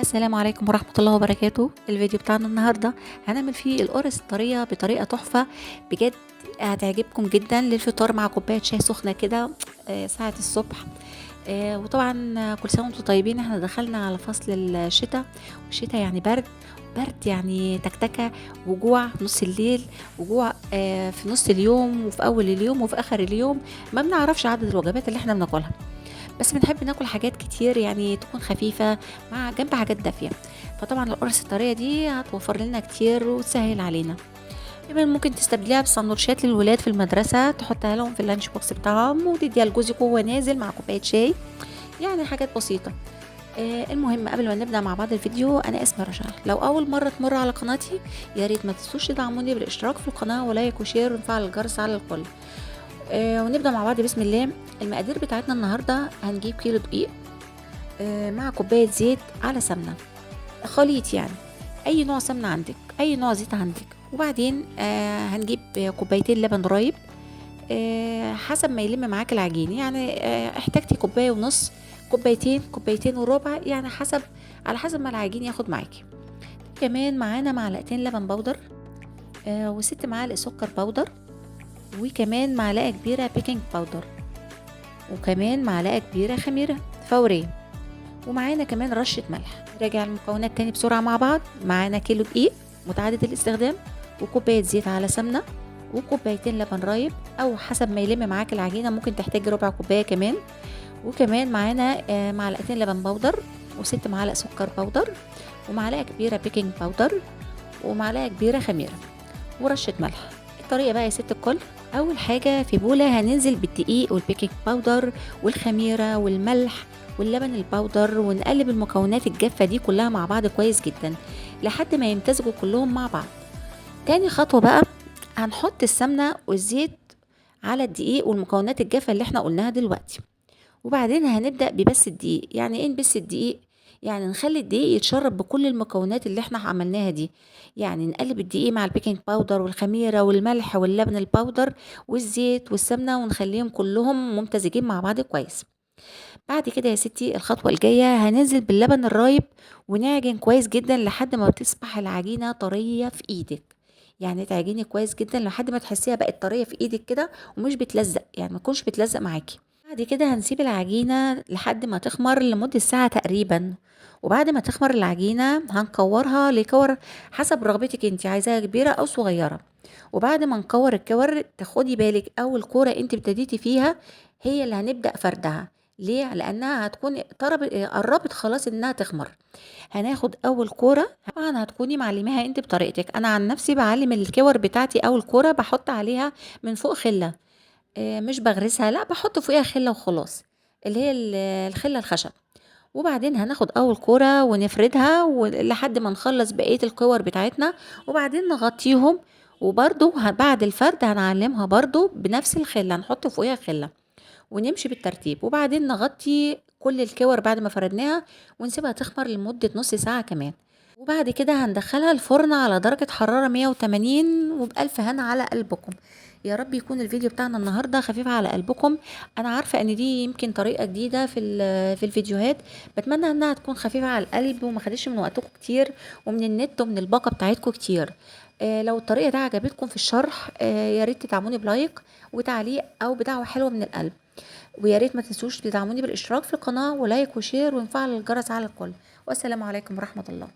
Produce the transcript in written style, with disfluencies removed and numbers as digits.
السلام عليكم ورحمة الله وبركاته. الفيديو بتاعنا النهاردة هنعمل فيه القرص الطرية بطريقة تحفة بجد. هتعجبكم جدا للفطار مع كوباية شاي سخنة كده ساعة الصبح. وطبعا كل سنة وانتم طيبين. احنا دخلنا على فصل الشتاء، والشتاء يعني برد يعني تكتكة وجوع في نص الليل، وجوع في نص اليوم وفي أول اليوم وفي آخر اليوم. ما بنعرفش عدد الوجبات اللي احنا بناكلها، بس بنحب ناكل حاجات كتير يعني تكون خفيفة مع جنب حاجات دافية. فطبعا القرص الطرية دي هتوفر لنا كتير وتسهل علينا. كمان ممكن تستبدليها بسندوتشات للولاد في المدرسة، تحطها لهم في اللانش بوكس بتاعهم وتديها لجوزك وهو نازل مع كوباية شاي، يعني حاجات بسيطة. المهم قبل ما نبدأ مع بعض الفيديو، أنا اسمي رشا. لو أول مرة تمر على قناتي يا ريت ما تنسوش تدعموني بالاشتراك في القناة ولايك وشير ونفعل الجرس على الكل. ونبدأ مع بعض بسم الله. المقادير بتاعتنا النهاردة هنجيب كيلو دقيق مع كوباية زيت على سمنة خليط، يعني أي نوع سمنة عندك، أي نوع زيت عندك. وبعدين هنجيب كوبايتين لبن رايب حسب ما يلم معاك العجين، يعني احتاجتي كوباية ونص، كوبايتين وربع، يعني على حسب ما العجين ياخد معاكي. كمان معانا معلقتين لبن بودر وست معالق سكر بودر، وكمان معلقة كبيرة بيكنج باودر، وكمان معلقة كبيرة خميرة فورية، ومعانا كمان رشة ملح. راجع المكونات تاني بسرعة مع بعض. معانا كيلو دقيق متعدد الاستخدام، وكوباية زيت على سمنة، وكوبايتين لبن رايب أو حسب ما يلم معاك العجينة، ممكن تحتاج ربع كوباية كمان. وكمان معانا معلقتين لبن بودر، وست معالق سكر بودر، ومعلقة كبيرة بيكنج باودر، ومعلقة كبيرة خميرة، ورشة ملح. الطريقة بقى يا ست الكل. أول حاجة في بولة هننزل بالدقيق والبيكنج باودر والخميرة والملح واللبن البودر، ونقلب المكونات الجافة دي كلها مع بعض كويس جدا لحد ما يمتزجوا كلهم مع بعض. تاني خطوة بقى، هنحط السمنة والزيت على الدقيق والمكونات الجافة اللي احنا قلناها دلوقتي، وبعدين هنبدأ ببس الدقيق. يعني ايه نبس الدقيق؟ يعني نخلي الدقيق يتشرب بكل المكونات اللي احنا عملناها دي. يعني نقلب الدقيق مع البيكنج باودر والخميرة والملح واللبن البودر والزيت والسمنة، ونخليهم كلهم ممتزجين مع بعض كويس. بعد كده يا ستي الخطوة الجاية، هننزل باللبن الرايب ونعجن كويس جدا لحد ما تصبح العجينة طرية في ايدك. يعني تعجني كويس جدا لحد ما تحسيها بقت طرية في ايدك كده ومش بتلزق، يعني ما تكونش بتلزق معاكي. بعد كده هنسيب العجينة لحد ما تخمر لمدة ساعة تقريبا. وبعد ما تخمر العجينة هنكورها لكور حسب رغبتك، انت عايزاها كبيرة او صغيرة. وبعد ما نكور الكور تاخدي بالك اول كورة انت ابتديتي فيها هي اللي هنبدأ فردها. ليه؟ لانها هتكون قربت خلاص انها تخمر. هناخد اول كوره، طبعا هتكوني معلماها انت بطريقتك. انا عن نفسي بعلم الكور بتاعتي اول كوره بحط عليها من فوق خله، مش بغرسها، لا بحط فوقيها خله وخلاص، اللي هي الخله الخشب. وبعدين هناخد اول كوره ونفردها لحد ما نخلص بقيه الكور بتاعتنا، وبعدين نغطيهم. وبرضو بعد الفرد هنعلمها برضو بنفس الخله، نحط فوقيها خله ونمشي بالترتيب. وبعدين نغطي كل الكور بعد ما فردناها ونسيبها تخمر لمدة نص ساعة كمان. وبعد كده هندخلها الفرن على درجة حرارة 180 وبألف هنا على قلبكم. يا رب يكون الفيديو بتاعنا النهارده خفيف على قلبكم. انا عارفه ان دي يمكن طريقه جديده في الفيديوهات، بتمنى انها تكون خفيفه على القلب وما خدتش من وقتكم كتير ومن النت ومن الباقه بتاعتكم كتير. لو الطريقه دي عجبتكم في الشرح يا ريت تدعموني بلايك وتعليق او بدعوه حلوه من القلب. ويا ريت ما تنسوش تدعموني بالاشتراك في القناة ولايك وشير ونفعل الجرس على الكل. والسلام عليكم ورحمة الله.